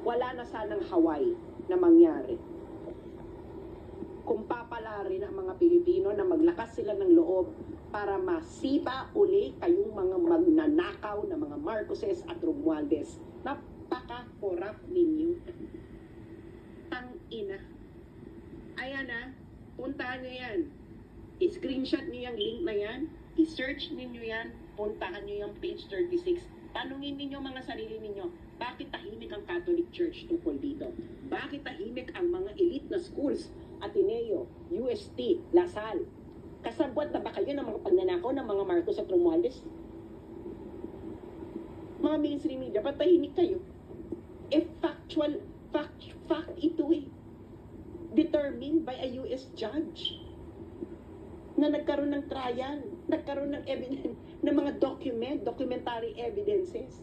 wala na sanang Hawaii na mangyari. Kung papalarin ang mga Pilipino na maglakas sila ng loob para masipa uli kayong mga magnanakaw na mga Marcoses at Romualdez. Napaka-corrupt ninyo. Tang-ina. Ayan na, puntahan nyo yan. I-screenshot nyo yung link na yan, i-search ninyo yan, puntahan nyo yung page 36. Tanungin ninyo mga sarili ninyo, bakit tahimik ang Catholic Church tungkol dito? Bakit tahimik ang mga elite na schools, Ateneo, UST, Lasal? Kasabwat na ba kayo ng mga pagnanakaw ng mga Marcos at Romualdez? Mga mainstream media, patahimik kayo. Fact ito eh. Determined by a US judge na nagkaroon ng trial, nagkaroon ng evidence, ng mga documentary evidences.